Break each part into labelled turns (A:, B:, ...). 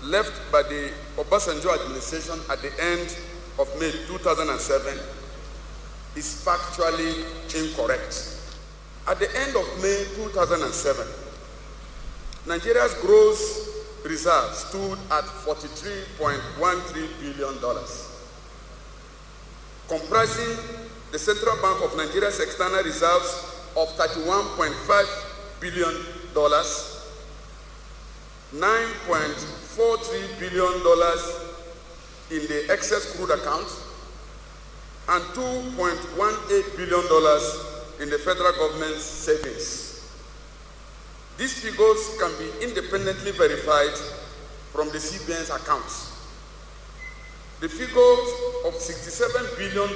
A: left by the Obasanjo administration at the end of May 2007 is factually incorrect. At the end of May 2007, Nigeria's gross reserves stood at $43.13 billion, comprising the Central Bank of Nigeria's external reserves of $31.5 billion, $9.43 billion in the excess crude account, and $2.18 billion in the federal government's savings. These figures can be independently verified from the CBN's accounts. The figures of $67 billion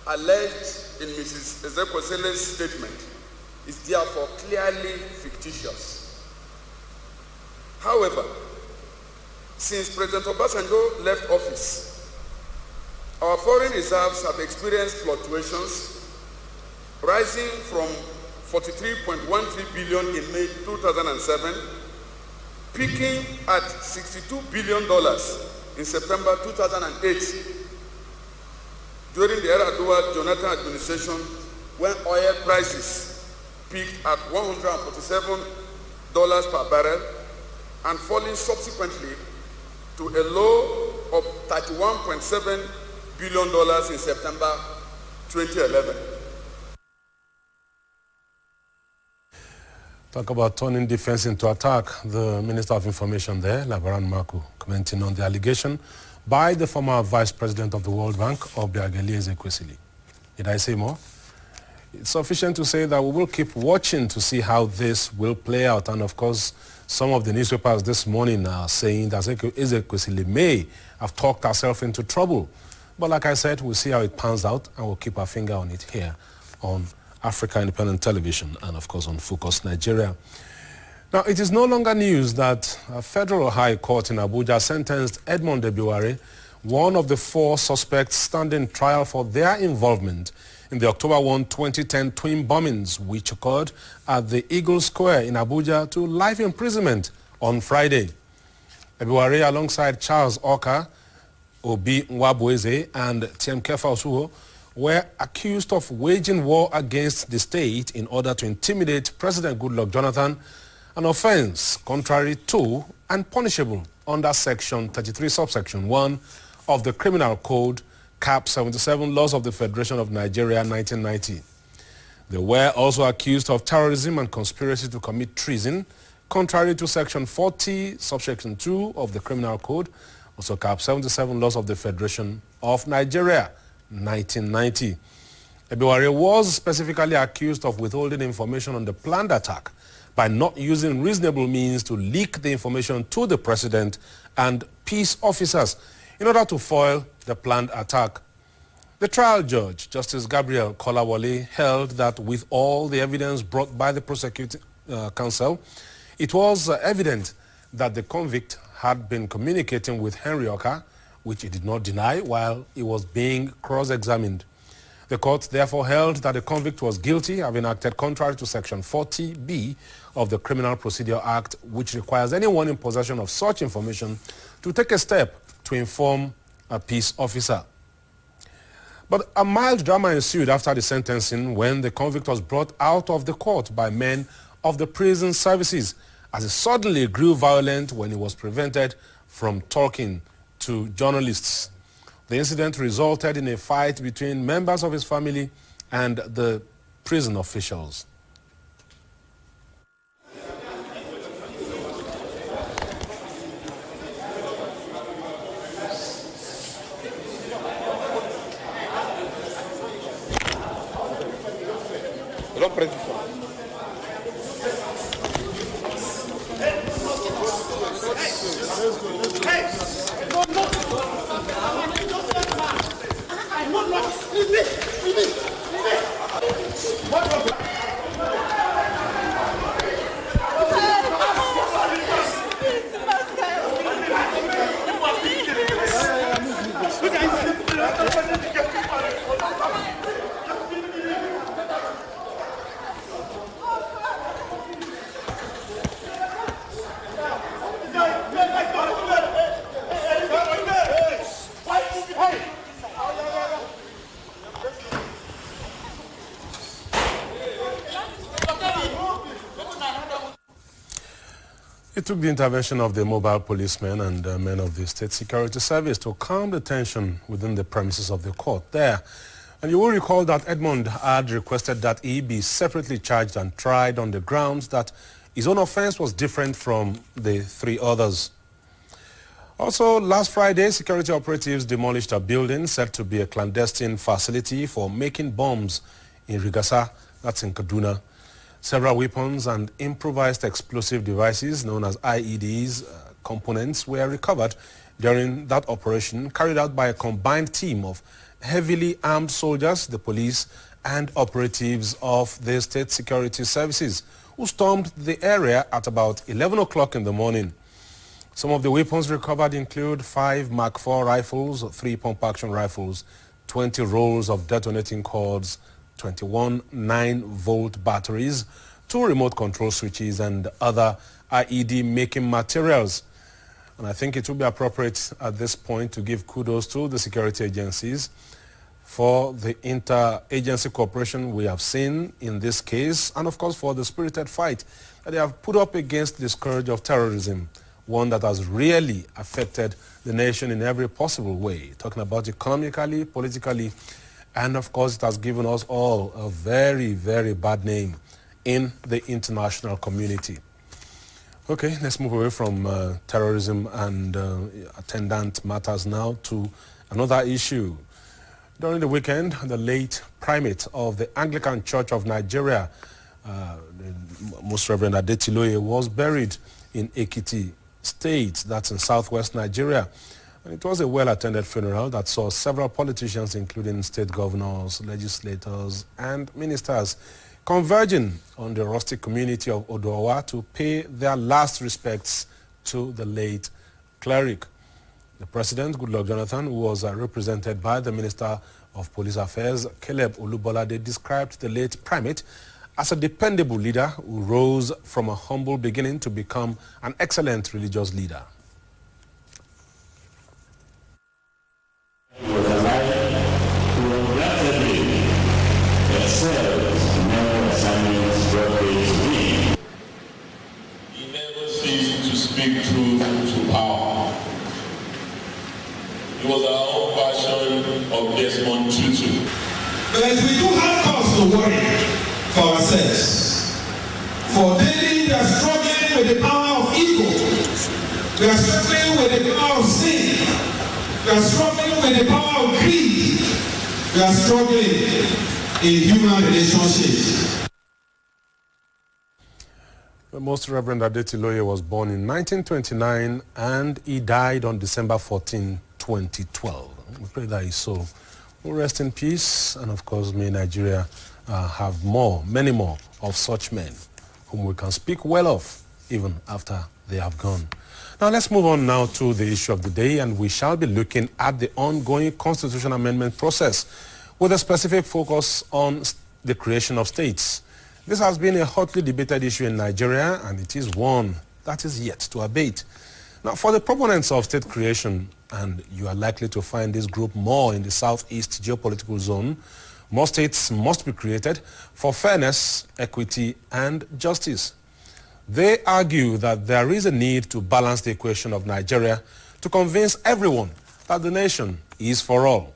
A: alleged in Mrs. Ezekwesili's statement is therefore clearly fictitious. However, since President Obasanjo left office, our foreign reserves have experienced fluctuations, rising from $43.13 billion in May 2007, peaking at $62 billion in September 2008, during the Yar'Adua-Jonathan administration, when oil prices peaked at $147 per barrel and falling subsequently to a low of $31.7 billion in September 2011.
B: Talk about turning defense into attack. The Minister of Information there, Labaran Maku, commenting on the allegation by the former Vice President of the World Bank, Aliyu Ezekwesili. Did I say more? It's sufficient to say that we will keep watching to see how this will play out. And of course, some of the newspapers this morning are saying that Ezekwesili may have talked herself into trouble. But like I said, we'll see how it pans out, and we'll keep our finger on it here on Africa Independent Television and, of course, on Focus Nigeria. Now, it is no longer news that a federal high court in Abuja sentenced Edmond Ebiware, one of the 4 suspects standing trial for their involvement in the October 1, 2010 twin bombings, which occurred at the Eagle Square in Abuja, to life imprisonment on Friday. Ebiware, alongside Charles Oka, Obi Nwabueze, and Tiemkefa Osuho, were accused of waging war against the state in order to intimidate President Goodluck Jonathan, an offense contrary to and punishable under Section 33, subsection 1 of the Criminal Code, Cap 77, Laws of the Federation of Nigeria, 1990. They were also accused of terrorism and conspiracy to commit treason, contrary to Section 40, subsection 2 of the Criminal Code, also Cap 77, Laws of the Federation of Nigeria, 1990. Ebiware was specifically accused of withholding information on the planned attack by not using reasonable means to leak the information to the president and peace officers in order to foil the planned attack. The trial judge, Justice Gabriel Kolawole, held that with all the evidence brought by the prosecuting counsel, it was evident that the convict had been communicating with Henry Oka, which he did not deny while he was being cross-examined. The court therefore held that the convict was guilty, having acted contrary to Section 40B of the Criminal Procedure Act, which requires anyone in possession of such information to take a step to inform a peace officer. But a mild drama ensued after the sentencing when the convict was brought out of the court by men of the prison services, as he suddenly grew violent when he was prevented from talking to journalists. The incident resulted in a fight between members of his family and the prison officials. took the intervention of the mobile policemen and men of the State Security Service to calm the tension within the premises of the court there. And you will recall that Edmond had requested that he be separately charged and tried on the grounds that his own offense was different from the three others. Also, last Friday, security operatives demolished a building said to be a clandestine facility for making bombs in Rigasa, that's in Kaduna. Several weapons and improvised explosive devices known as IEDs components were recovered during that operation carried out by a combined team of heavily armed soldiers, the police, and operatives of the State Security Services, who stormed the area at about 11 o'clock in the morning. Some of the weapons recovered include 5 Mark IV rifles, 3 pump-action rifles, 20 rolls of detonating cords, 21 9-volt batteries, 2 remote control switches, and other IED making materials. And I think it would be appropriate at this point to give kudos to the security agencies for the inter-agency cooperation we have seen in this case, and of course for the spirited fight that they have put up against the scourge of terrorism, one that has really affected the nation in every possible way, talking about economically, politically, and of course it has given us all a very, very bad name in the international community. Okay, let's move away from terrorism and attendant matters now to another issue. During the weekend, the late primate of the Anglican Church of Nigeria, Most Reverend Adetiloye, was buried in Ekiti State, that's in southwest Nigeria. And it was a well-attended funeral that saw several politicians, including state governors, legislators, and ministers, converging on the rustic community of Odowa to pay their last respects to the late cleric. The President, Goodluck Jonathan, who was represented by the Minister of Police Affairs, Caleb Olubolade, described the late primate as a dependable leader who rose from a humble beginning to become an excellent religious leader.
C: He was alive to undoubtedly excel in many assignments brought to me. He never ceased to speak truth to power. It was our own version of Desmond Tutu.
D: But we do have cause to worry for ourselves. For daily we are struggling with the power of ego. We are struggling with the power of sin. We are struggling with the power of greed. We are struggling in human relationships.
B: The Most Reverend Adetiloye was born in 1929 and he died on December 14, 2012. We pray that his soul will rest in peace, and of course may Nigeria have many more of such men whom we can speak well of even after they have gone. Now let's move on now to the issue of the day, and we shall be looking at the ongoing constitutional amendment process with a specific focus on the creation of states. This has been a hotly debated issue in Nigeria, and it is one that is yet to abate. Now, for the proponents of state creation, and you are likely to find this group more in the southeast geopolitical zone, more states must be created for fairness, equity, and justice. They argue that there is a need to balance the equation of Nigeria to convince everyone that the nation is for all.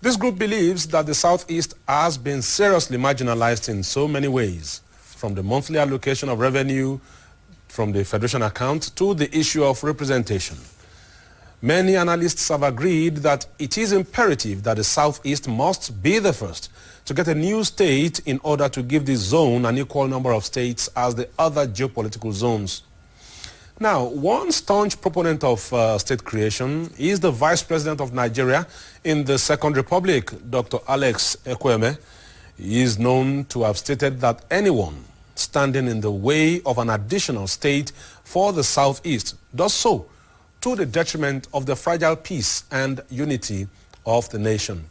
B: This group believes that the Southeast has been seriously marginalized in so many ways, from the monthly allocation of revenue from the Federation account to the issue of representation. Many analysts have agreed that it is imperative that the Southeast must be the first to get a new state in order to give this zone an equal number of states as the other geopolitical zones. Now, one staunch proponent of state creation is the Vice President of Nigeria in the Second Republic, Dr. Alex Ekweme. He is known to have stated that anyone standing in the way of an additional state for the Southeast does so to the detriment of the fragile peace and unity of the nation.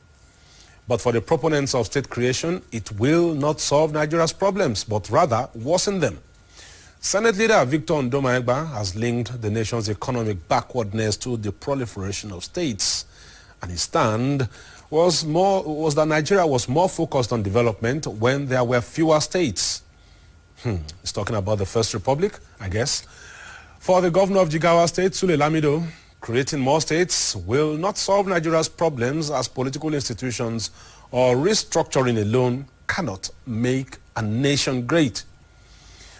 B: But for the proponents of state creation, it will not solve Nigeria's problems, but rather worsen them. Senate leader Victor Ndomaegba has linked the nation's economic backwardness to the proliferation of states. And his stand was that Nigeria was more focused on development when there were fewer states. He's talking about the First Republic, I guess. For the governor of Jigawa State, Sule Lamido, creating more states will not solve Nigeria's problems, as political institutions or restructuring alone cannot make a nation great.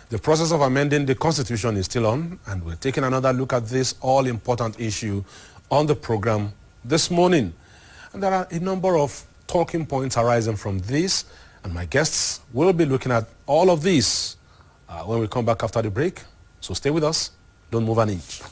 B: The process of amending the constitution is still on, and we're taking another look at this all-important issue on the program this morning. And there are a number of talking points arising from this, and my guests will be looking at all of these when we come back after the break. So stay with us. Don't move an inch.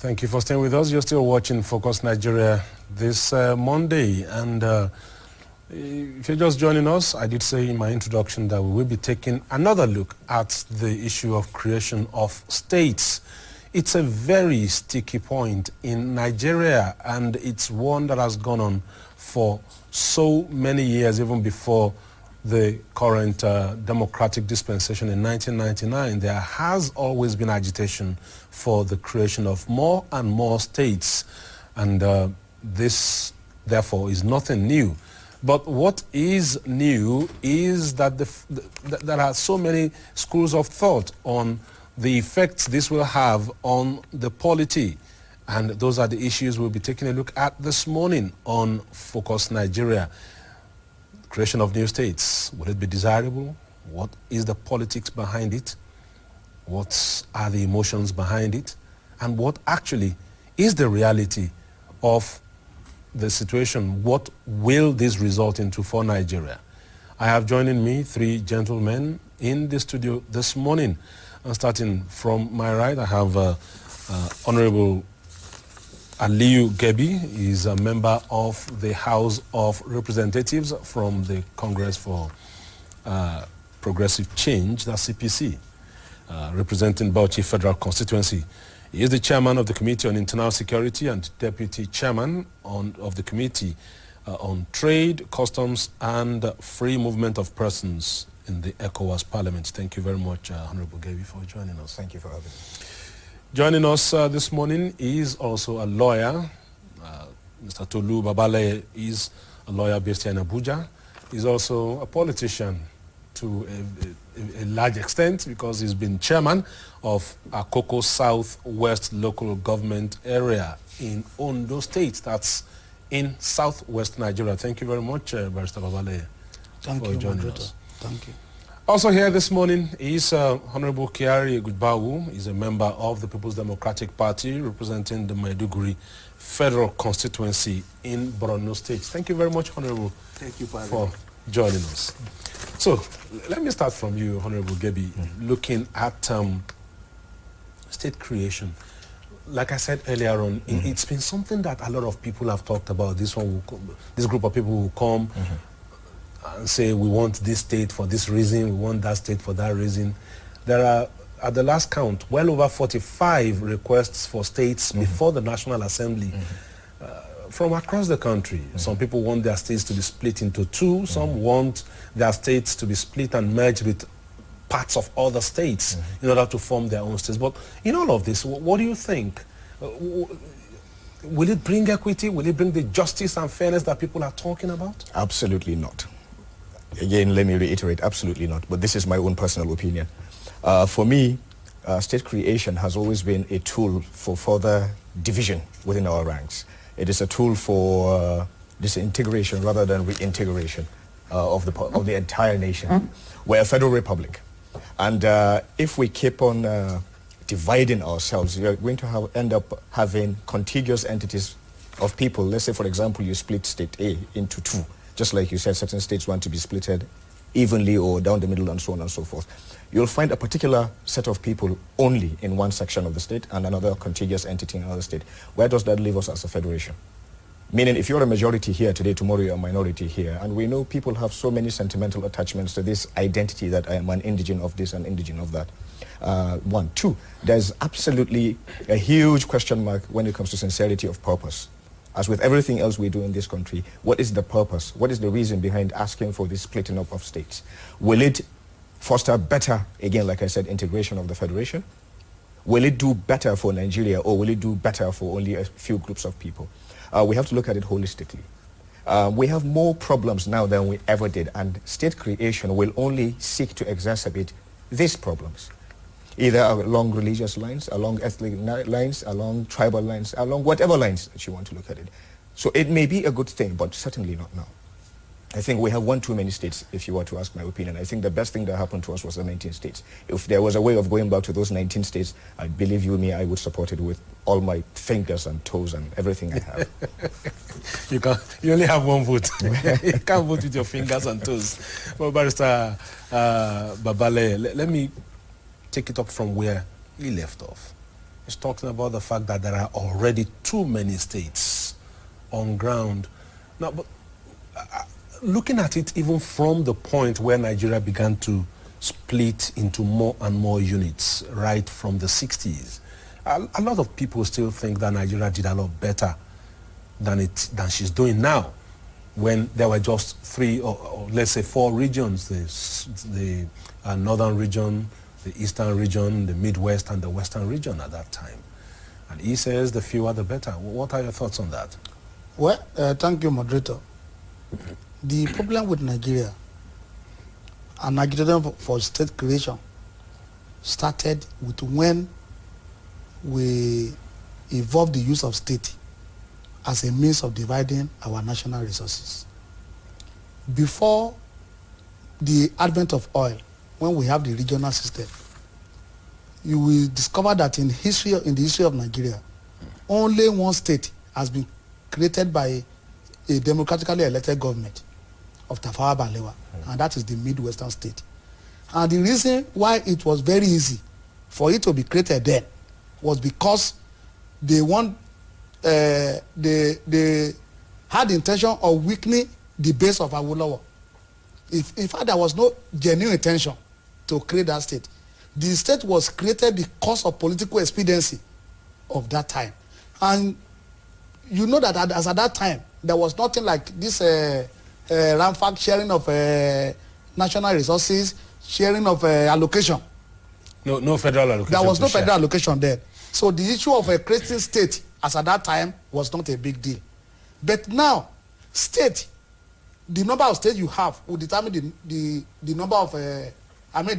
B: Thank you for staying with us. You're still watching Focus Nigeria this Monday. And if you're just joining us, I did say in my introduction that we will be taking another look at the issue of creation of states. It's a very sticky point in Nigeria, and it's one that has gone on for so many years, even before the current democratic dispensation in 1999. There has always been agitation for the creation of more and more states, and this therefore is nothing new. But what is new is that there are so many schools of thought on the effects this will have on the polity, and those are the issues we'll be taking a look at this morning on Focus Nigeria. Creation of new states, will it be desirable? What is the politics behind it? What are the emotions behind it? And what actually is the reality of the situation? What will this result into for Nigeria? I have joining me three gentlemen in the studio this morning. And starting from my right, I have Honorable Aliyu Gebi. Is a member of the House of Representatives from the Congress for Progressive Change, that's CPC, representing Bauchi Federal Constituency. He is the chairman of the Committee on Internal Security and deputy chairman of the Committee on Trade, Customs and Free Movement of Persons, in the ECOWAS Parliament. Thank you very much, Honorable Gebi, for joining us.
E: Thank you for having me.
B: Joining us this morning is also a lawyer. Mr. Tolu Babale is a lawyer based here in Abuja. He's also a politician to a large extent because he's been chairman of Akoko Southwest Local Government Area in Ondo State. That's in southwest Nigeria. Thank you very much, Barrister Babale, for joining us.
F: Thank you.
B: Also here this morning is Honorable Kyari Egudbawu. He's a member of the People's Democratic Party representing the Maiduguri Federal Constituency in Borno State. Thank you very much, Honorable, for joining us. So let me start from you, Honorable Gebi, looking at state creation. Like I said earlier on, it's been something that a lot of people have talked about. This group of people will come and say, we want this state for this reason, we want that state for that reason. There are, at the last count, well over 45 requests for states before the National Assembly from across the country. Some people want their states to be split into two. Some want their states to be split and merged with parts of other states in order to form their own states. But in all of this, what do you think? Will it bring equity? Will it bring the justice and fairness that people are talking about?
E: Absolutely not. Again, let me reiterate, absolutely not. But this is my own personal opinion. For me, state creation has always been a tool for further division within our ranks. It is a tool for disintegration rather than reintegration of the entire nation. We're a federal republic. And if we keep on dividing ourselves, you're going to end up having contiguous entities of people. Let's say, for example, you split state A into two. Just like you said, certain states want to be splitted evenly or down the middle and so on and so forth. You'll find a particular set of people only in one section of the state and another contiguous entity in another state. Where does that leave us as a federation? Meaning, if you're a majority here today, tomorrow you're a minority here. And we know people have so many sentimental attachments to this identity that I am an indigene of this and indigene of that. One. Two, there's absolutely a huge question mark when it comes to sincerity of purpose. As with everything else we do in this country, what is the purpose? What is the reason behind asking for this splitting up of states? Will it foster better, again, like I said, integration of the federation? Will it do better for Nigeria, or will it do better for only a few groups of people? We have to look at it holistically. We have more problems now than we ever did, and state creation will only seek to exacerbate these problems, either along religious lines, along ethnic lines, along tribal lines, along whatever lines that you want to look at it. So it may be a good thing, but certainly not now. I think we have one too many states, if you were to ask my opinion. I think the best thing that happened to us was the 19 states. If there was a way of going back to those 19 states, I believe you me, I would support it with all my fingers and toes and everything I have.
B: You only have one vote. You can't vote with your fingers and toes. Well, Barrister Babale, let me take it up from where he left off. He's talking about the fact that there are already too many states on ground. Now, but looking at it even from the point where Nigeria began to split into more and more units right from the 60s, a lot of people still think that Nigeria did a lot better than she's doing now, when there were just three or let's say four regions, the northern region, the eastern region, the Midwest, and the western region at that time. And he says the fewer the better. What are your thoughts on that?
F: Well, thank you, moderator. The problem with Nigeria and agitating for state creation started with when we evolved the use of state as a means of dividing our national resources. Before the advent of oil, when we have the regional system, you will discover that in the history of Nigeria, only one state has been created by a democratically elected government of Tafawa Balewa, and that is the Midwestern state. And the reason why it was very easy for it to be created then was because they had the intention of weakening the base of Awolowo. In fact, there was no genuine intention to create that state. The state was created because of political expediency of that time. And you know that as at that time, there was nothing like this rampant sharing of national resources, sharing of allocation.
B: No federal allocation.
F: There was no federal allocation there. So the issue of a creating state as at that time was not a big deal. But now, state, the number of states you have will determine the number of, the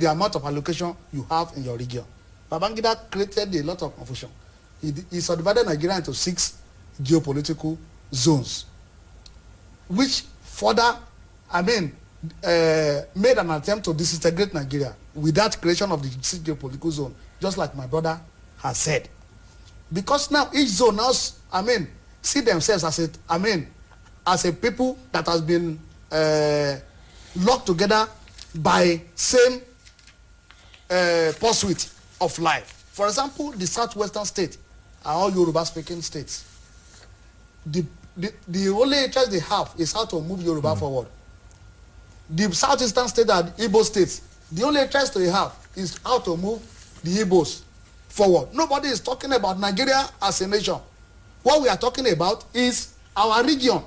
F: amount of allocation you have in your region. Babangida created a lot of confusion. He subdivided Nigeria into 6 geopolitical zones, which further, made an attempt to disintegrate Nigeria without creation of the 6 geopolitical zone, just like my brother has said. Because now each zone now, see themselves as a people that has been locked together by same pursuit of life. For example, the southwestern states are all Yoruba-speaking states. The only interest they have is how to move Yoruba forward. The southeastern states are Igbo states. The only interest they have is how to move the Igbos forward. Nobody is talking about Nigeria as a nation. What we are talking about is our region,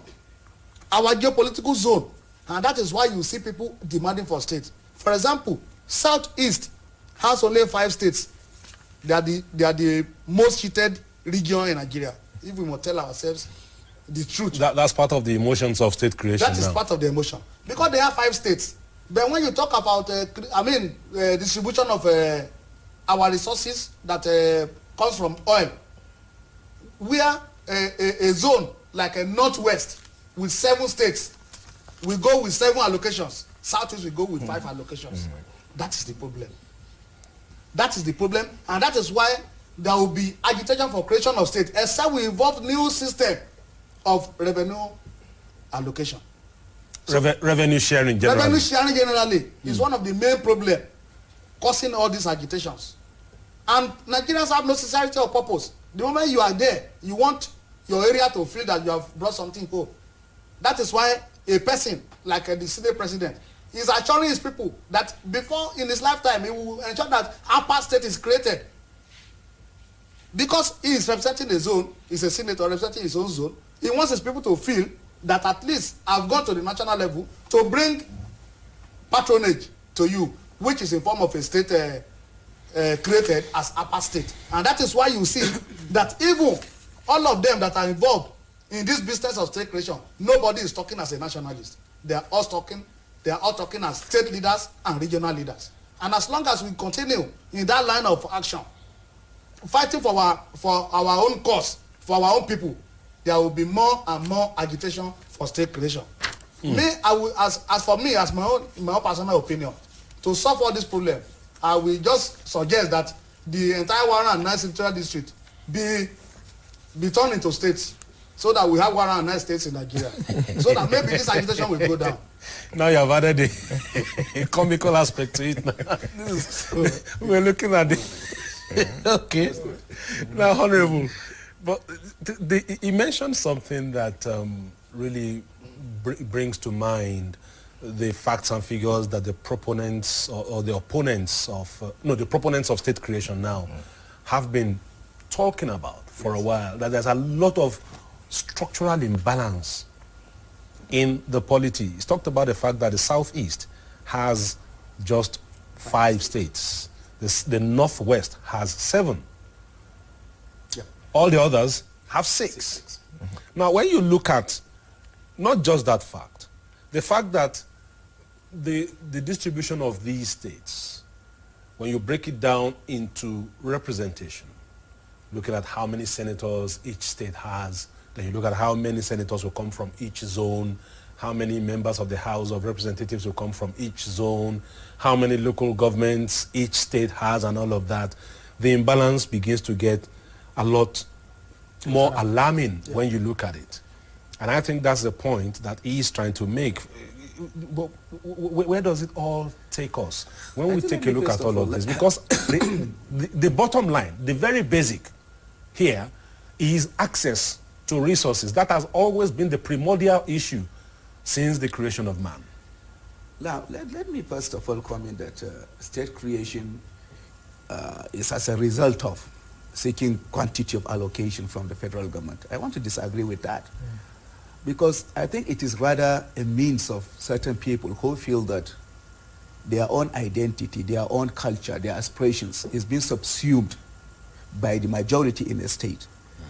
F: our geopolitical zone. And that is why you see people demanding for states. For example, Southeast has only 5 states. They are the most cheated region in Nigeria. If we must tell ourselves the truth.
B: That's part of the emotions of state creation.
F: That is part of the emotion. Because they have 5 states. But when you talk about, distribution of our resources that comes from oil, we are a zone like a northwest with 7 states. We go with 7 allocations. Southeast we go with 5 allocations. That is the problem. That is the problem, and that is why there will be agitation for creation of state, except we involve new system of revenue allocation.
B: So revenue sharing generally.
F: Revenue sharing generally is one of the main problems causing all these agitations. And Nigerians have no sincerity or purpose. The moment you are there, you want your area to feel that you have brought something home. That is why a person like the Senate president is assuring his people that before in his lifetime he will ensure that upper state is created. Because he is representing a zone, he's a senator representing his own zone, he wants his people to feel that at least I've gone to the national level to bring patronage to you, which is in form of a state created as upper state. And that is why you see that even all of them that are involved in this business of state creation, nobody is talking as a nationalist. They are all talking as state leaders and regional leaders. And as long as we continue in that line of action, fighting for our own cause, for our own people, there will be more and more agitation for state creation. I will, as for me, as my own personal opinion, to solve all this problem, I will just suggest that the entire 109 Central District be turned into states, so that we have 109 states in Nigeria, so that maybe this agitation will go down.
B: Now you have added a comical aspect to it. We're looking at it. Okay. Now, Honorable, but he mentioned something that really brings to mind the facts and figures that the proponents or the opponents of the proponents of state creation now have been talking about for a while, that there's a lot of structural imbalance in the polity. He's talked about the fact that the Southeast has just 5 states. The Northwest has 7.
F: Yeah.
B: All the others have 6. Now, when you look at not just that fact, the fact that the distribution of these states, when you break it down into representation, looking at how many senators each state has, then you look at how many senators will come from each zone, how many members of the House of Representatives will come from each zone, how many local governments each state has, and all of that, the imbalance begins to get a lot more alarming when you look at it. And I think that's the point that he is trying to make. But where does it all take us when we take a look at all of this? Because the bottom line, the very basic here, is access to resources. That has always been the primordial issue since the creation of man.
G: Now, let me first of all comment that state creation is as a result of seeking quantity of allocation from the federal government. I want to disagree with that. Because I think it is rather a means of certain people who feel that their own identity, their own culture, their aspirations is being subsumed by the majority in a state.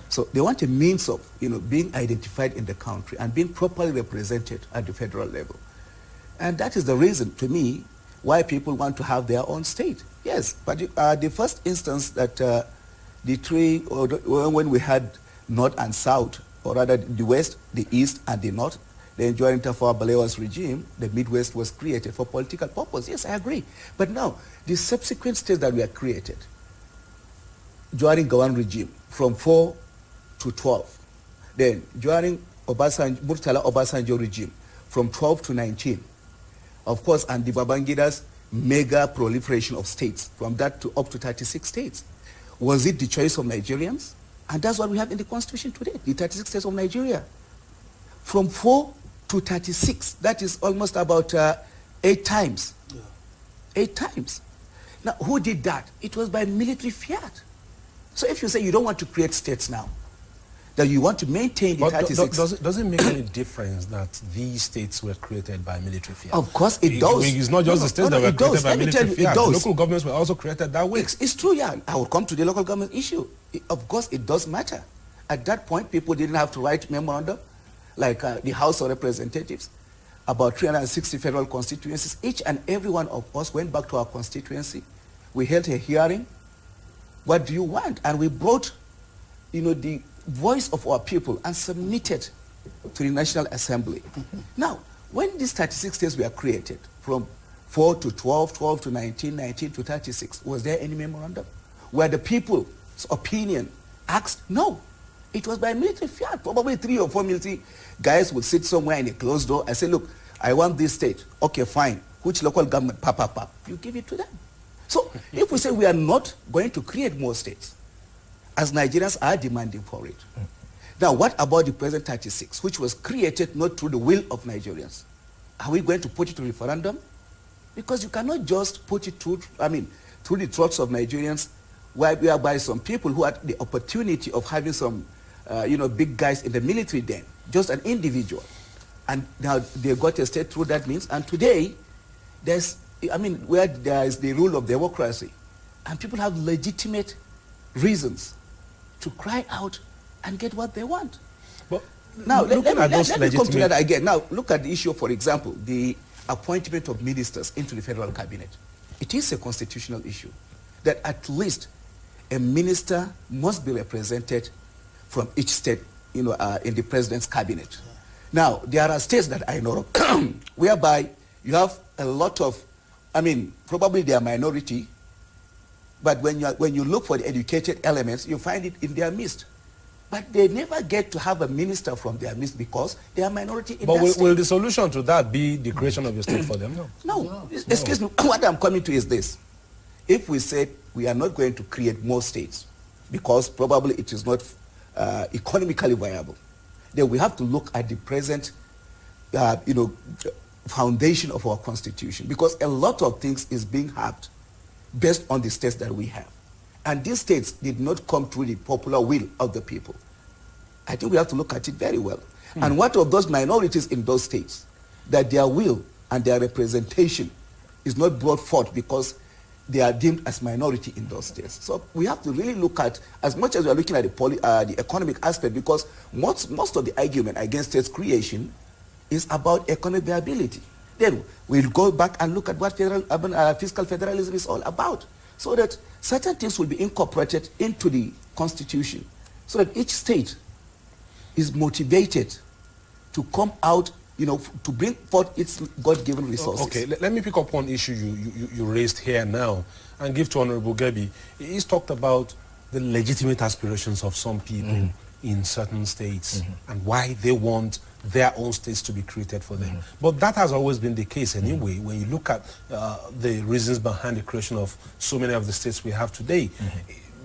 G: So they want a means of, being identified in the country and being properly represented at the federal level. And that is the reason, to me, why people want to have their own state. Yes, but the first instance that when we had North and South, or rather the West, the East, and the North, then during Tafawa Balewa's regime, the Midwest was created for political purpose. Yes, I agree. But now, the subsequent states that were created during Gawan regime, from 4 to 12. Then during Murtala Obasanjo regime, from 12 to 19. Of course, and the Babangida's mega proliferation of states, from that to up to 36 states. Was it the choice of Nigerians? And that's what we have in the constitution today, the 36 states of Nigeria. From 4 to 36, that is almost about 8 times. Yeah. 8 times. Now, who did that? It was by military fiat. So if you say you don't want to create states now, that you want to maintain the 36...
B: Does it make any difference that these states were created by military fiat?
G: Of course it does.
B: It's not just the states that were created by military fiat.
G: The
B: local governments were also created that way.
G: It's true, yeah. I will come to the local government issue. Of course it does matter. At that point, people didn't have to write memorandum, like the House of Representatives, about 360 federal constituencies. Each and every one of us went back to our constituency. We held a hearing. What do you want? And we brought, the voice of our people and submitted to the National Assembly. Now, when these 36 states were created, from 4 to 12, 12 to 19, 19 to 36, was there any memorandum? Were the people's opinion asked? No. It was by military fiat. Probably 3 or 4 military guys would sit somewhere in a closed door and say, look, I want this state. Okay, fine. Which local government? Pap. You give it to them. So if we say we are not going to create more states, as Nigerians are demanding for it. Now, what about the present 36, which was created not through the will of Nigerians? Are we going to put it to referendum? Because you cannot just put it through the throats of Nigerians, whereby some people who had the opportunity of having some, big guys in the military then, just an individual. And now they got a state through that means. And today, where there is the rule of democracy, and people have legitimate reasons to cry out and get what they want. But now, let me come to that again. Now, look at the issue, for example, the appointment of ministers into the federal cabinet. It is a constitutional issue that at least a minister must be represented from each state, in the president's cabinet. Now, there are states that I know of whereby you have a lot of, probably they are minority, but when you look for the educated elements, you find it in their midst. But they never get to have a minister from their midst because they are minority in that state. Will the solution to that be the creation of a state for them? No. Excuse me. What I'm coming to is this. If we say we are not going to create more states because probably it is not economically viable, then we have to look at the present, foundation of our constitution, because a lot of things is being harped based on the states that we have. And these states did not come through the popular will of the people. I think we have to look at it very well. And what of those minorities in those states, that their will and their representation is not brought forth because they are deemed as minority in those states. So we have to really look at, as much as we are looking at the economic aspect, because most of the argument against states creation is about economic viability. Then we'll go back and look at what fiscal federalism is all about, so that certain things will be incorporated into the constitution, so that each state is motivated to come out, to bring forth its God-given resources. Okay, let me pick up one issue you raised here now and give to Honorable Gebi. He's talked about the legitimate aspirations of some people in certain states and why they want their own states to be created for them. But that has always been the case anyway. When you look at the reasons behind the creation of so many of the states we have today,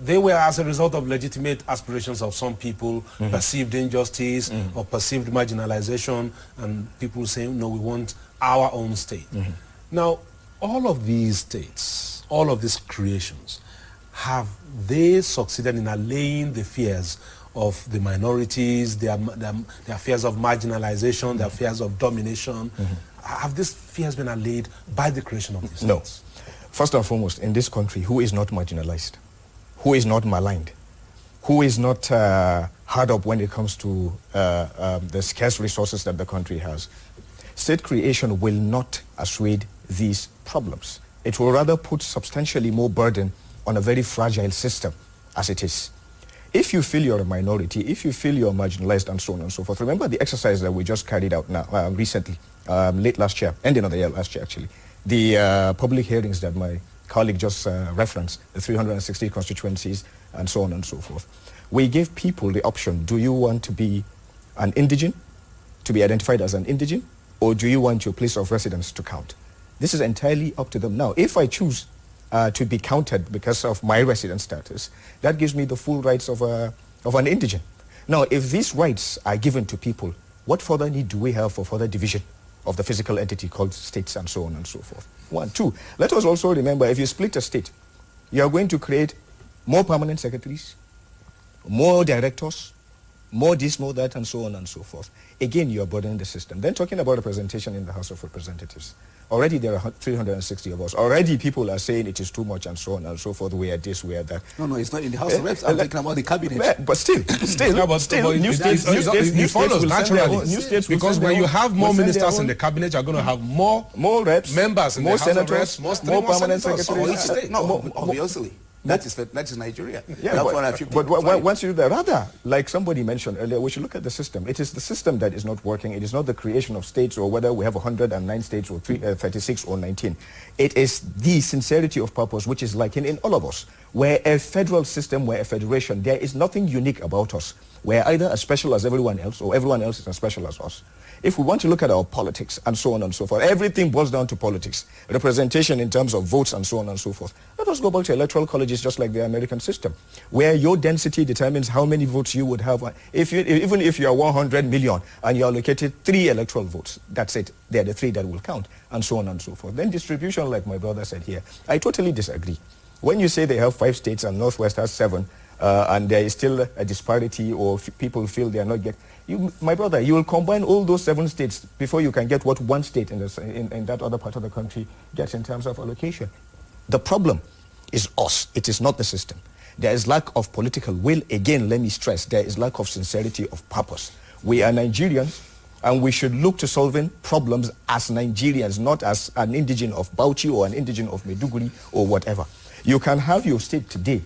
G: they were as a result of legitimate aspirations of some people, perceived injustice or perceived marginalization, and people saying, no, we want our own state. Now, all of these states, all of these creations, have they succeeded in allaying the fears
B: of the minorities, their fears of marginalization, their fears of domination. Have these fears been allayed by the creation of these states?
E: No. First and foremost, in this country, who is not marginalized? Who is not maligned? Who is not hard up when it comes to the scarce resources that the country has? State creation will not assuage these problems. It will rather put substantially more burden on a very fragile system as it is. If you feel you're a minority, if you feel you're marginalized and so on and so forth, remember the exercise that we just carried out now, recently, late last year, ending of the year last year actually, the public hearings that my colleague just referenced, the 360 constituencies and so on and so forth. We gave people the option, do you want to be an indigene, to be identified as an indigene, or do you want your place of residence to count? This is entirely up to them. Now, if I choose to be counted because of my residence status, that gives me the full rights of an indigene. Now, if these rights are given to people, what further need do we have for further division of the physical entity called states and so on and so forth? 1. 2, let us also remember, if you split a state, you are going to create more permanent secretaries, more directors, more this, more that, and so on and so forth. Again, you are burdening the system. Then talking about representation in the House of Representatives. Already there are 360 of us. Already people are saying it is too much and so on and so forth. We are this, we are that.
G: No, it's not in the House of Reps. I'm talking about the cabinet.
E: But still, new states
B: follows naturally.
E: New states
B: because when you have more ministers in the cabinet, you're going to have more
E: reps,
B: members in
E: more
B: the House
E: senators,
B: of Reps,
E: more permanent secretaries.
G: Each state. No, obviously. That is Nigeria.
E: Yeah, but once you do that, rather, like somebody mentioned earlier, we should look at the system. It is the system that is not working. It is not the creation of states or whether we have 109 states or 36 or 19. It is the sincerity of purpose which is lacking in all of us. We're a federal system, we're a federation. There is nothing unique about us. We're either as special as everyone else or everyone else is as special as us. If we want to look at our politics and so on and so forth, everything boils down to politics, representation in terms of votes and so on and so forth. Let us go back to electoral colleges just like the American system, where your density determines how many votes you would have. Even if you are 100 million and you allocated 3 electoral votes, that's it. They're the 3 that will count and so on and so forth. Then distribution, like my brother said here, I totally disagree. When you say they have 5 states and Northwest has 7, and there is still a disparity or people feel they are not getting... my brother, you will combine all those 7 states before you can get what one state in that other part of the country gets in terms of allocation. The problem is us. It is not the system. There is lack of political will. Again, let me stress, there is lack of sincerity of purpose. We are Nigerians, and we should look to solving problems as Nigerians, not as an indigene of Bauchi or an indigene of Maiduguri or whatever. You can have your state today.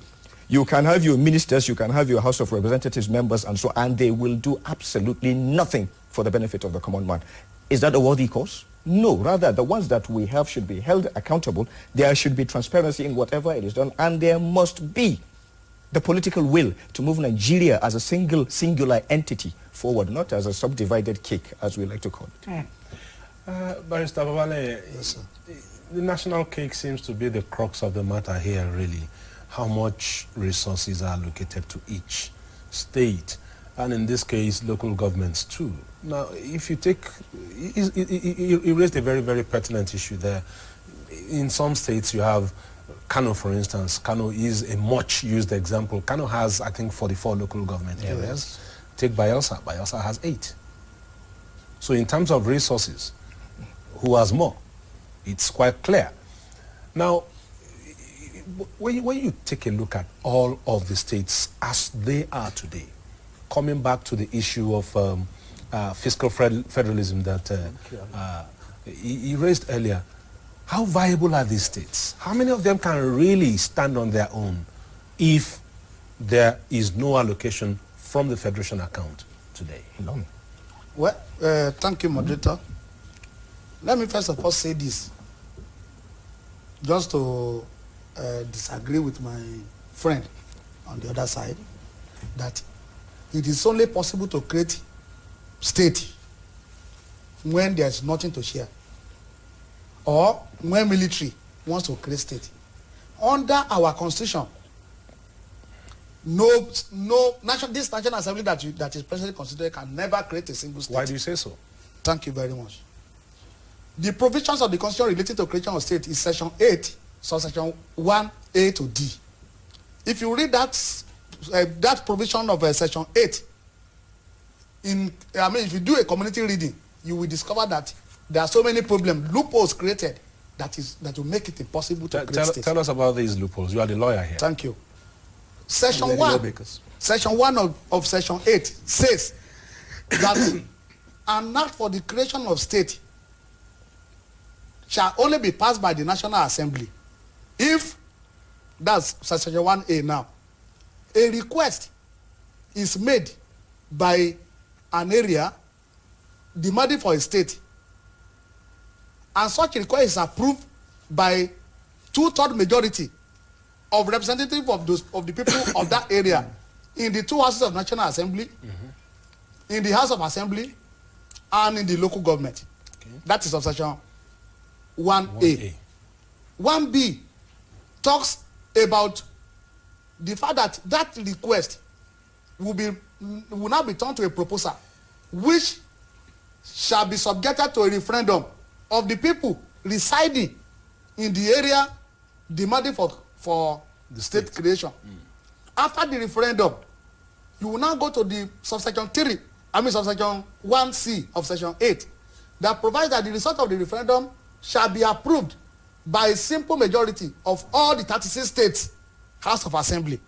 E: You can have your ministers, you can have your House of Representatives members and so on, and they will do absolutely nothing for the benefit of the common man. Is that a worthy cause? No, rather the ones that we have should be held accountable. There should be transparency in whatever it is done, and there must be the political will to move Nigeria as a singular entity forward, not as a subdivided cake, as we like to call it.
B: Barrister Babale, yes, the national cake seems to be the crux of the matter here, really. How much resources are allocated to each state, and in this case, local governments too. Now, if you take, you raised a very, very pertinent issue there. In some states, you have Kano, for instance. Kano is a much used example. Kano has, I think, 44 local government areas. Yes. Take Bayelsa. Bayelsa has 8. So in terms of resources, who has more? It's quite clear. Now, when you take a look at all of the states as they are today, coming back to the issue of fiscal federalism that he raised earlier, how viable are these states? How many of them can really stand on their own if there is no allocation from the federation account today?
F: None. Well, thank you, moderator. Let me first of all say this, just to disagree with my friend on the other side, that it is only possible to create state when there's nothing to share, or when military wants to create state. Under our constitution, this National Assembly that is presently considered can never create a single state.
B: Why do you say so?
F: Thank you very much. The provisions of the constitution related to creation of state is section 8, subsection 1A to D. If you read that that provision of Section 8. If you do a community reading, you will discover that there are so many problems, loopholes created that will make it impossible to create states.
B: Tell us about these loopholes. You are the lawyer here.
F: Thank you. Section 1 of Section 8 says that an act for the creation of state shall only be passed by the National Assembly if, that's Section 1A now, a request is made by an area demanding for a state, and such request is approved by 2/3 majority of representatives of the people of that area in the 2 houses of National Assembly, in the House of Assembly, and in the local government. Okay. That is of Section 1A. 1B talks about the fact that that request will now be turned to a proposal, which shall be subjected to a referendum of the people residing in the area demanding for the state creation. After the referendum, you will now go to the subsection 1C of Section 8 that provides that the result of the referendum shall be approved by a simple majority of all the 36 states House of Assembly.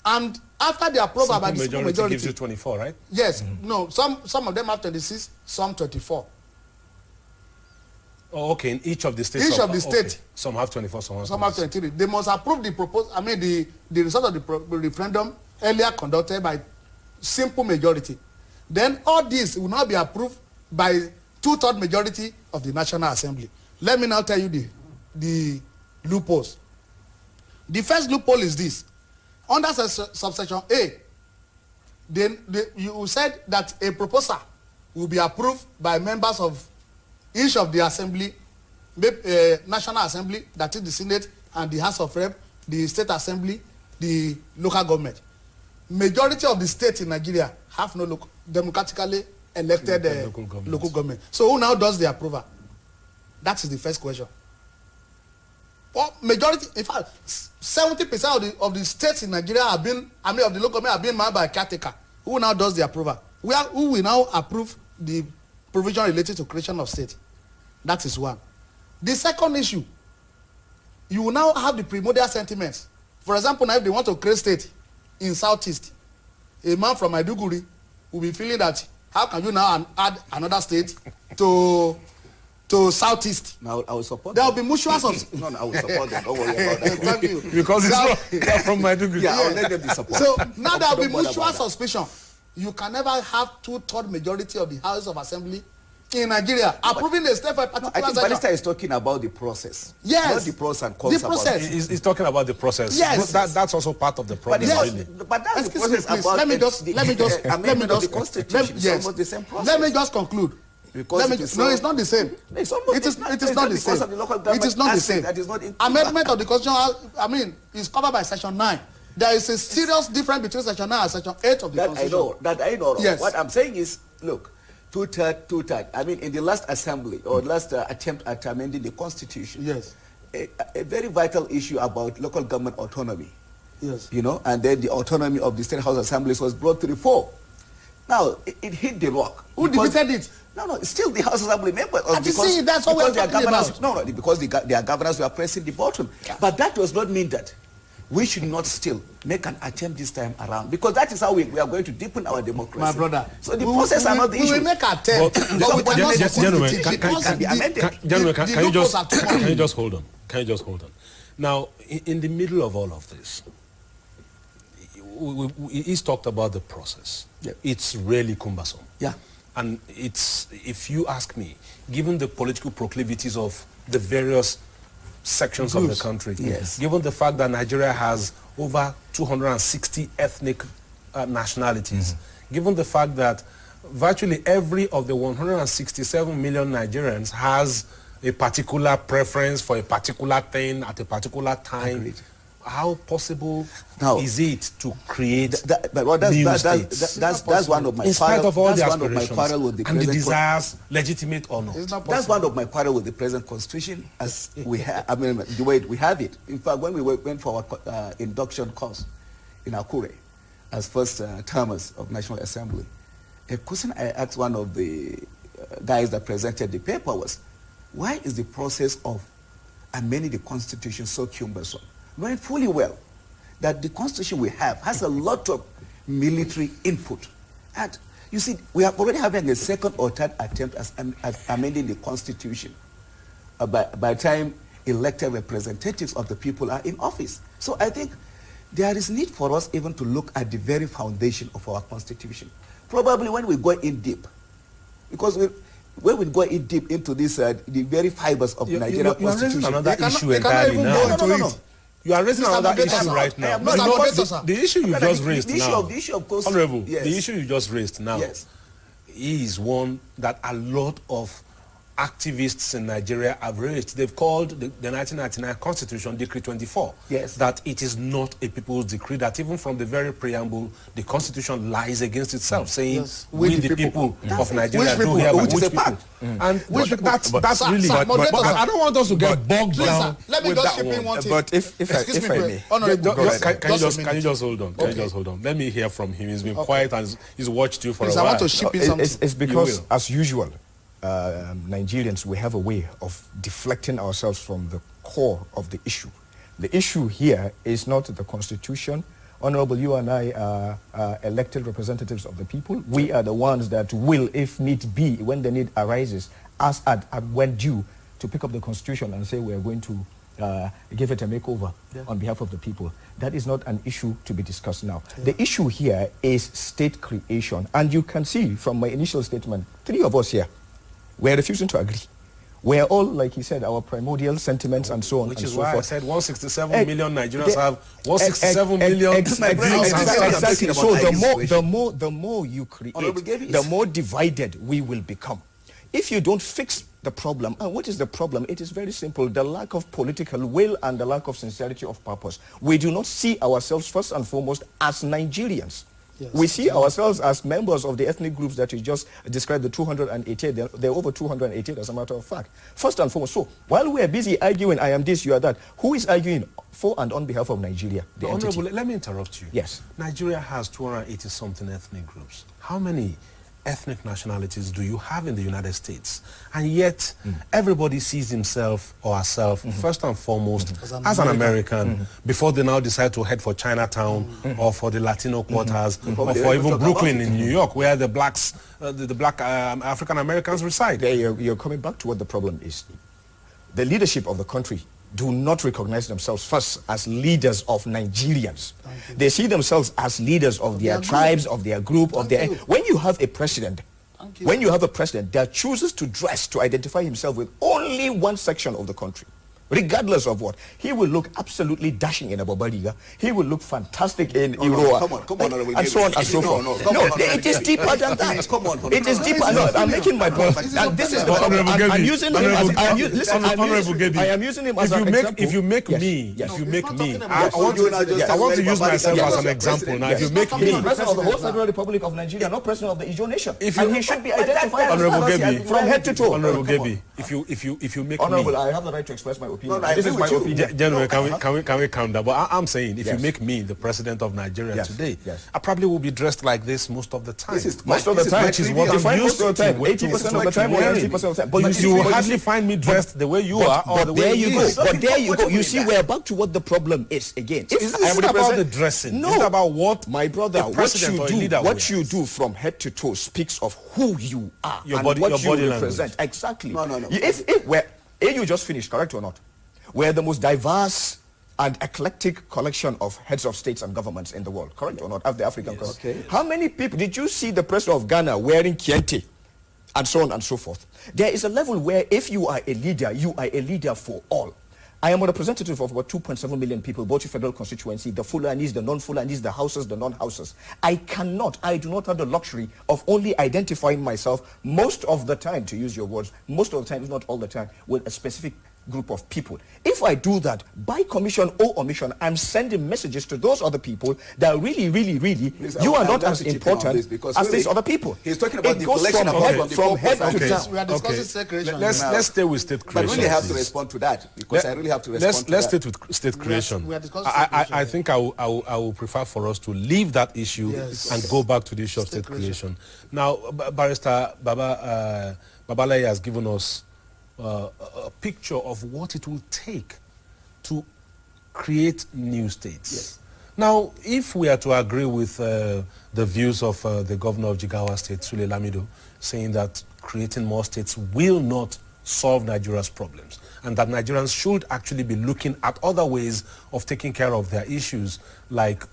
F: And after the approval by the simple majority
B: gives you 24, right?
F: Yes. No, some of them have 26, some 24.
B: Oh, okay. In each of the states.
F: Each of the states.
B: Okay. Some have 24, some
F: have 23. They must approve the the result of the referendum earlier conducted by simple majority. Then all this will now be approved by 2/3 majority of the National Assembly. Let me now tell you the loopholes. The first loophole is this. Under subsection A, you said that a proposal will be approved by members of each of the assembly, National Assembly, that is the Senate, and the House of Rep, the State Assembly, the local government. Majority of the states in Nigeria have no democratically elected local government. So who now does the approval? That is the first question. Well, majority, in fact, 70% of the states in Nigeria of the local government have been managed by a caretaker. Who now does the approval? Who will now approve the provision related to creation of state? That is one. The second issue, you will now have the primordial sentiments. For example, now if they want to create state in Southeast, a man from Maiduguri will be feeling that how can you now add another state to Southeast?
G: Now I will support.
F: There will be mutual
G: No, I will support them. Don't worry about that.
F: Thank you.
B: Because it's not from Maiduguri.
G: Yeah, I'll let them be supported.
F: So now there will be mutual suspicion. You can never have 2/3 majority of the House of Assembly in Nigeria approving a state for a particular
G: I think Barrister is talking about the process.
F: Yes.
G: Not the pros and cons.
F: The process.
B: He's talking about the process.
F: Yes.
B: That's also part of the problem.
G: But that's the process about
F: let me just
G: the Constitution.
F: Yes.
G: Almost the same process.
F: Let me just conclude.
G: Because
F: no, it's not the same.
G: It is not the same.
F: It is not the same.
G: That is not
F: Amendment of the Constitution, is covered by Section 9. There is a serious difference between Section 9 and Section 8 of the Constitution.
G: That I know.
F: Yes.
G: What I'm saying is, look, two-third. I mean, in the last assembly or last attempt at amending the Constitution,
F: yes,
G: a very vital issue about local government autonomy.
F: Yes.
G: And then the autonomy of the State House Assemblies was brought to the fore. Now, it hit the rock.
F: Who defeated it?
G: No, it's still the House Assembly members.
F: That's what we're talking about.
G: No, because their governors were pressing the button. Yeah. But that does not mean that we should not still make an attempt this time around, because that is how we are going to deepen our democracy.
F: My brother.
G: So the process are not the issue.
F: We will make an attempt.
B: Gentlemen, can you just hold on? Can you just hold on? Now, in the middle of all of this, he's talked about the process.
G: Yeah.
B: It's really cumbersome.
G: Yeah.
B: And if you ask me, given the political proclivities of the various sections of the country,
G: yes,
B: given the fact that Nigeria has over 260 ethnic nationalities, given the fact that virtually every of the 167 million Nigerians has a particular preference for a particular thing at a particular time,
G: agreed,
B: how possible
G: now,
B: is it to create
G: new states? That's one of my
B: in spite of all the aspirations
G: and
B: the desires, legitimate or not.
G: That's one of my quarrel with the present constitution as we have. I mean, the way we have it. In fact, when we went for our induction course, in Akure as first termers of National Assembly. A question I asked one of the guys that presented the paper was, why is the process of amending the Constitution so cumbersome? Knowing fully well that the Constitution we have has a lot of military input. And you see, we are already having a second or third attempt at amending the Constitution by the time elected representatives of the people are in office. So I think there is need for us even to look at the very foundation of our Constitution. Probably when we go in deep, because when we go in deep into this, the very fibers of the Nigerian Constitution.
B: You are raising another issue entirely now.
G: No.
B: You are raising another issue right now. The issue you just raised now, Honorable, the issue you just raised now is one that a lot of activists in Nigeria have raised. They've called the 1999 Constitution Decree 24.
G: Yes.
B: That it is not a people's decree, that even from the very preamble, the Constitution lies against itself, saying we the people of Nigeria do hereby, which people. And that's really, but I don't want us to get bogged down.
F: Let me just chip in one thing.
E: But if I may.
B: Can you just hold on? Can you just hold on? Let me hear from him. He's been quiet and he's watched you for a while.
F: I want to chip in something.
E: It's because, as usual, Nigerians, we have a way of deflecting ourselves from the core of the issue. The issue here is not the Constitution. Honorable, you and I are elected representatives of the people. We are the ones that will, if need be, when the need arises, ask at when due, to pick up the Constitution and say we are going to give it a makeover on behalf of the people. That is not an issue to be discussed now. The issue here is state creation. And you can see from my initial statement, three of us here, we are refusing to agree. We are all, like he said, our primordial sentiments and so on.
B: Which
E: and
B: is
E: so
B: why
E: forth.
B: I said 167 million Nigerians have 167 million.
E: Exactly. So the more you create, the more divided we will become. If you don't fix the problem, and what is the problem? It is very simple: the lack of political will and the lack of sincerity of purpose. We do not see ourselves first and foremost as Nigerians. Yes. We see ourselves as members of the ethnic groups that you just described, the 288. There are over 288 as a matter of fact. First and foremost, so while we are busy arguing, I am this, you are that, who is arguing for and on behalf of Nigeria? The
B: Honorable, let me interrupt you.
E: Yes.
B: Nigeria has 280-something ethnic groups. How many ethnic nationalities do you have in the United States? And yet, everybody sees himself or herself, first and foremost, as an American, before they now decide to head for Chinatown or for the Latino quarters or for even Brooklyn in New York, where the blacks, the black African Americans reside.
E: You're coming back to what the problem is. The leadership of the country do not recognize themselves first as leaders of Nigerians. They see themselves as leaders of their tribes, of their group, of their... When you have a president, that chooses to dress to identify himself with only one section of the country, regardless of what, he will look absolutely dashing in a Bobadiga. He will look fantastic in Iroa.
G: Come on,
E: and so on and so forth. No, it is deeper than that. It is deeper. No, I'm making my point. And this is the problem. I'm using him as... I am using him as an example.
B: If you make me, I want to use myself as an example now. If you make me...
E: President of the whole Federal Republic of Nigeria, not President of the Ijo Nation. And he should be identified
B: Honorable Gebi,
E: from head to toe.
B: Honorable Gebi, if you make me...
E: Honorable, I have the right to express my opinion. This is my opinion.
B: General, can we calm down? But I'm saying, if you make me the president of Nigeria today, I probably will be dressed like this most of the time.
E: Most of the time,
B: which is what I'm used to.
E: 80% of the time, 90% of the time.
B: But you will hardly find me dressed the way you are, or the way you go.
E: But there you go. You see, we're back to what the problem is again.
B: It's not about the dressing.
E: No,
B: it's about what,
E: my brother, what you do from head to toe speaks of who you are and what you represent. Exactly.
G: No.
E: You just finished, correct or not? We're the most diverse and eclectic collection of heads of states and governments in the world, correct or not, of the African continent.
G: Okay.
E: How many people, did you see the president of Ghana wearing Kiente and so on and so forth? There is a level where if you are a leader, you are a leader for all. I am a representative of about 2.7 million people, both in federal constituency, the Fulanis, the non-Fulanis, the houses, the non-houses. I do not have the luxury of only identifying myself most of the time, to use your words, most of the time, if not all the time, with a specific group of people. If I do that, by commission or omission, I'm sending messages to those other people that really,
G: Please,
E: you are not
G: like
E: as
G: to chip in on
E: important
G: this because
E: as
G: really,
E: these other people.
G: He's talking about
E: It
G: the
E: goes
G: collection
E: from
G: of
E: head, from head to
B: Okay.
E: down.
F: We are discussing state creation.
B: Let's stay with state creation.
G: But really have to
B: please.
G: respond to that because I really have to respond to
B: Let's
G: that.
B: stay with state creation.
F: we are discussing state creation.
B: I think I will prefer for us to leave that issue
F: Yes.
B: and go back to the issue of state creation. Now, Barrister Babalai has given us a picture of what it will take to create new states.
G: Yes.
B: Now, if we are to agree with the views of the governor of Jigawa State, Sule Lamido, saying that creating more states will not solve Nigeria's problems, and that Nigerians should actually be looking at other ways of taking care of their issues, like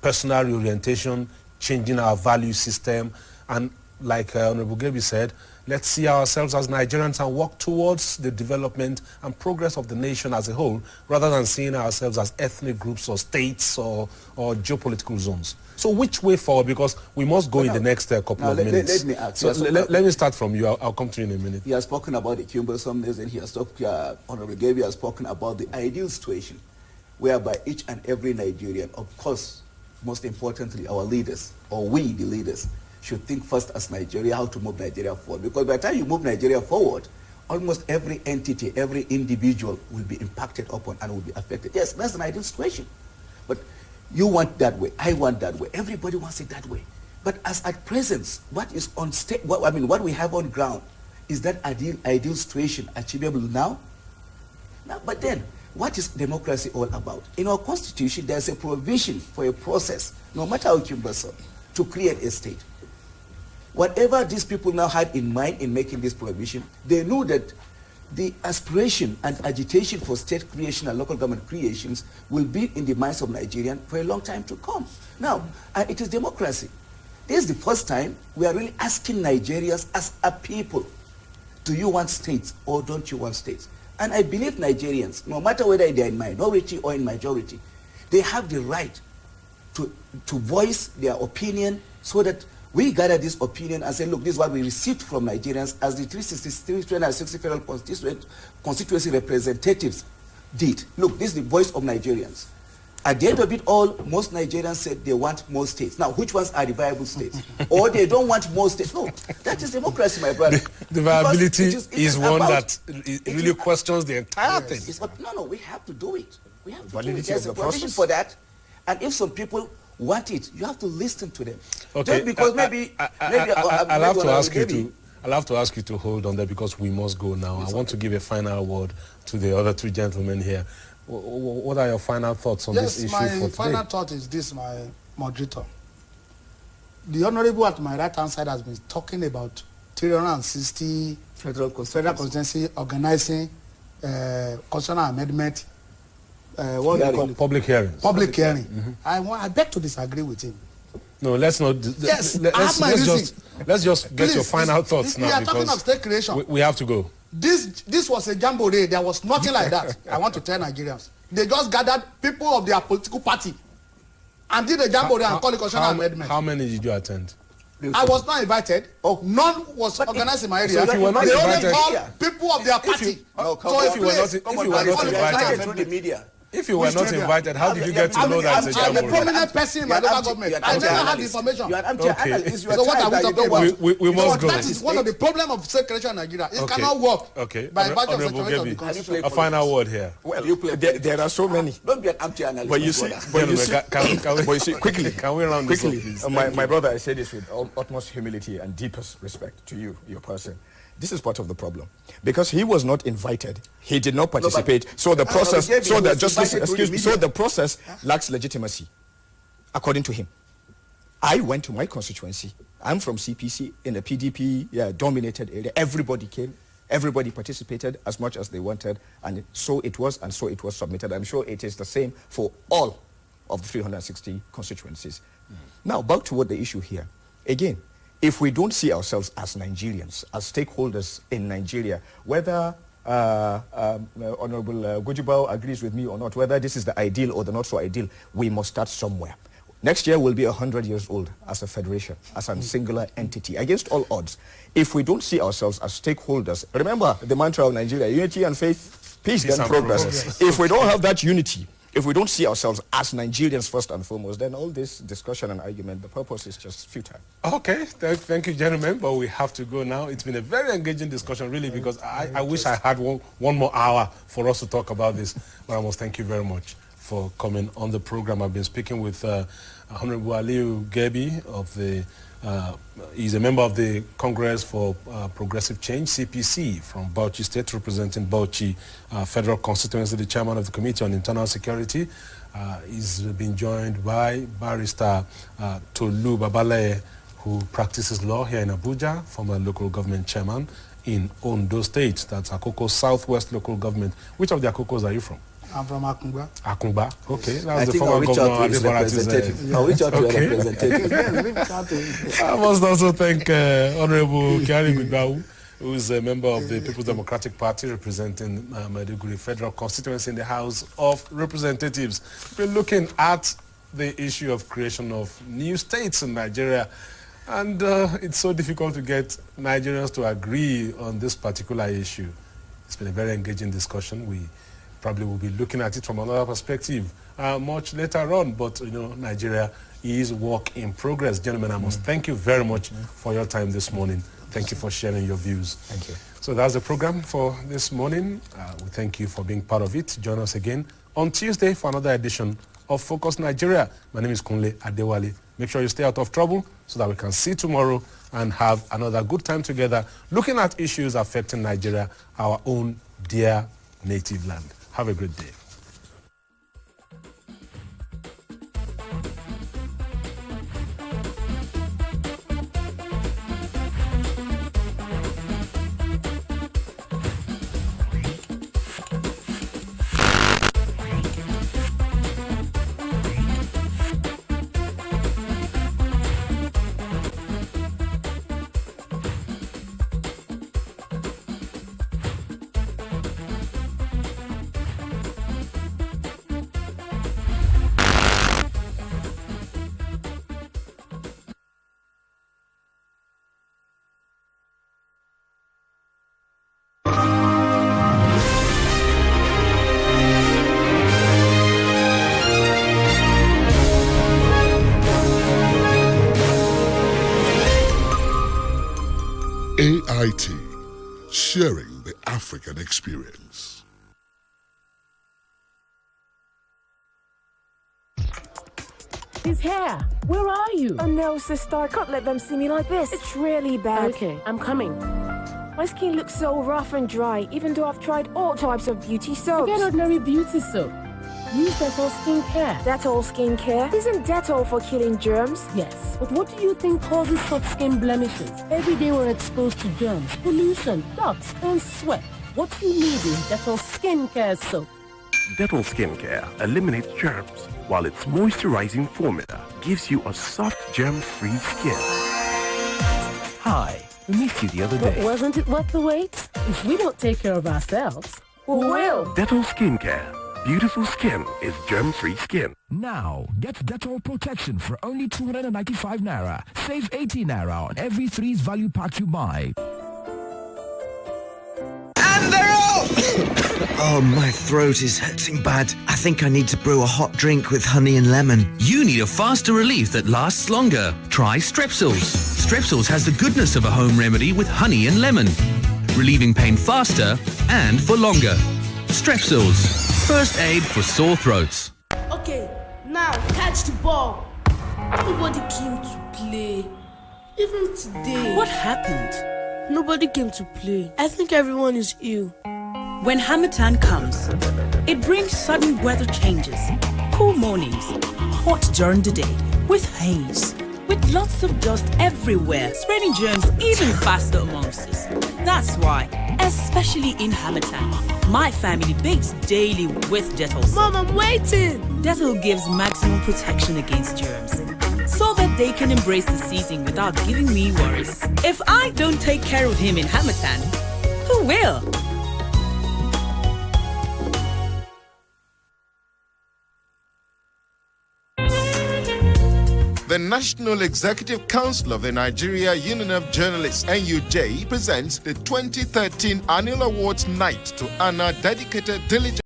B: personal reorientation, changing our value system, and like Honorable Gebi said, let's see ourselves as Nigerians and work towards the development and progress of the nation as a whole, rather than seeing ourselves as ethnic groups or states or geopolitical zones. So which way forward? Because we must go in the next couple of minutes.
G: Let me ask.
B: So let me start from you. I'll come to you in a minute.
G: He has spoken about the cumbersomeness, and he has talked, Honorable Gebi has spoken about the ideal situation whereby each and every Nigerian, of course, most importantly, our leaders, or we, the leaders, should think first as Nigeria, how to move Nigeria forward. Because by the time you move Nigeria forward, almost every entity, every individual will be impacted upon and will be affected. Yes, that's an ideal situation. But you want that way, I want that way, everybody wants it that way. But as at present, what is on state, what we have on ground, is that ideal situation achievable now? But then, what is democracy all about? In our constitution, there's a provision for a process, no matter how cumbersome, to create a state. Whatever these people now had in mind in making this provision, they knew that the aspiration and agitation for state creation and local government creations will be in the minds of Nigerians for a long time to come. Now, it is democracy. This is the first time we are really asking Nigerians as a people, do you want states or don't you want states? And I believe Nigerians, no matter whether they are in minority or in majority, they have the right to voice their opinion so that we gather this opinion and say, look, this is what we received from Nigerians as the 360 federal constituency representatives did. Look, this is the voice of Nigerians. At the end of it all, most Nigerians said they want more states. Now, which ones are the viable states? Or they don't want more states? No, that is democracy, my brother.
B: The viability is one that really questions the entire thing.
G: No, we have to do it. We have to
E: Validity
G: do it. There's
E: of
G: a
E: the
G: provision
E: process.
G: for that. And if some people want it, you have to listen to them.
B: Okay.
G: Just because
B: I'll have to ask you to. I'll have to ask you to hold on there because we must go now. I want to give a final word to the other two gentlemen here. What are your final thoughts on this issue for today?
F: Yes, my final thought is this, my moderator. The Honorable at my right-hand side has been talking about 360
G: Federal
F: constituency organizing constitutional amendment. What do you call it?
B: Public hearings.
F: Public hearing. I beg to disagree with him.
B: No, let's not.
F: Yes,
B: Let's just get your final thoughts now.
F: We are talking of state creation.
B: We have to go.
F: This was a jamboree. There was nothing like that. I want to tell Nigerians. They just gathered people of their political party and did a jamboree and called it constitutional amendment.
B: How many did you attend?
F: I was not invited. None was organized in my area.
B: So if you were not
F: they
B: invited,
F: only called people of their party.
B: If you were not invited
G: through the media.
B: If you were not invited, how did you get to know that it's a
F: I'm a
B: jamboree?
F: prominent person in my local government. I never had the information.
G: You are an armchair analyst.
F: So what are we talking about?
B: We must go.
F: That is one of the problems of state creation in Nigeria. It cannot work by virtue of
B: Honorable
F: separation of the
B: Gebi,
F: constitution.
B: a final word here.
E: Well, there are so many.
G: Don't be an armchair analyst.
E: But you see, quickly,
B: Can we round this up, please?
E: my brother, I say this with utmost humility and deepest respect to you, your person. This is part of the problem because he was not invited. He did not participate. So the process, so the process lacks legitimacy, according to him. I went to my constituency. I'm from CPC in the PDP dominated area. Everybody came. Everybody participated as much as they wanted, and so it was submitted. I'm sure it is the same for all of the 360 constituencies. Now, back to what the issue here. Again, if we don't see ourselves as Nigerians, as stakeholders in Nigeria, whether Honorable Gujibao agrees with me or not, whether this is the ideal or the not so ideal, we must start somewhere. Next year we'll be 100 years old as a federation, as a singular entity, against all odds. If we don't see ourselves as stakeholders, remember the mantra of Nigeria, unity and faith Peace then progress. If we don't have that unity, if we don't see ourselves as Nigerians first and foremost, then all this discussion and argument, the purpose is just futile.
B: Okay, thank you, gentlemen, but we have to go now. It's been a very engaging discussion, really, because I wish I had one more hour for us to talk about this. But I must thank you very much for coming on the program. I've been speaking with Honorable Aliyu Gebi of the he's a member of the Congress for Progressive Change, CPC, from Bauchi State, representing Bauchi Federal Constituency, the chairman of the Committee on Internal Security. He's been joined by Barrister Tolu Babale, who practices law here in Abuja, former local government chairman in Ondo State. That's Akoko Southwest Local Government. Which of the Akokos are you from?
F: I'm from Akungba.
B: Akungba, okay. That's the former governor.
G: I'll reach out to your representative.
B: I must also thank Honorable Aliyu Ibrahim, who is a member of the People's Democratic Party representing Maiduguri Federal Constituency in the House of Representatives. We're looking at the issue of creation of new states in Nigeria. And it's so difficult to get Nigerians to agree on this particular issue. It's been a very engaging discussion. We probably will be looking at it from another perspective much later on. But, you know, Nigeria is work in progress. Gentlemen, I must thank you very much for your time this morning. Thank you for sharing your views.
E: Thank you.
B: So that's the program for this morning. We thank you for being part of it. Join us again on Tuesday for another edition of Focus Nigeria. My name is Kunle Adewale. Make sure you stay out of trouble so that we can see tomorrow and have another good time together looking at issues affecting Nigeria, our own dear native land. Have a great day.
H: AIT, sharing the African experience.
I: He's here. Where are you?
J: Oh no, sister, I can't let them see me like this. It's really bad.
I: Okay, I'm coming.
J: My skin looks so rough and dry, even though I've tried all types of beauty soaps.
I: Forget ordinary beauty soap. Use Dettol skincare.
J: Dettol skincare? Isn't Dettol for killing germs?
I: Yes, but what do you think causes such skin blemishes? Every day we're exposed to germs, pollution, dust, and sweat. What you need is Dettol skincare soap.
K: Dettol Skincare eliminates germs, while its moisturizing formula gives you a soft, germ-free skin. Hi, we missed you the other day.
I: But wasn't it worth the wait? If we don't take care of ourselves, who will?
K: Dettol Skincare. Beautiful skin is germ-free skin.
L: Now, get Dettol protection for only 295 Naira. Save 80 Naira on every Threes value pack you buy.
M: And they're off! Oh, my throat is hurting bad. I think I need to brew a hot drink with honey and lemon.
N: You need a faster relief that lasts longer. Try Strepsils. Strepsils has the goodness of a home remedy with honey and lemon, relieving pain faster and for longer. Strepsils. First aid for sore throats.
O: Okay, now catch the ball. Nobody came to play. Even today.
P: What happened?
O: Nobody came to play. I think everyone is ill.
P: When Harmattan comes, it brings sudden weather changes, cool mornings, hot during the day, with haze, with lots of dust everywhere, spreading germs even faster amongst us. That's why, especially in Harmattan, my family bakes daily with Dettol.
O: Mom, I'm waiting!
P: Dettol gives maximum protection against germs, so that they can embrace the season without giving me worries. If I don't take care of him in Harmattan, who will?
Q: The National Executive Council of the Nigeria Union of Journalists, NUJ, presents the 2013 Annual Awards Night to honor dedicated, diligent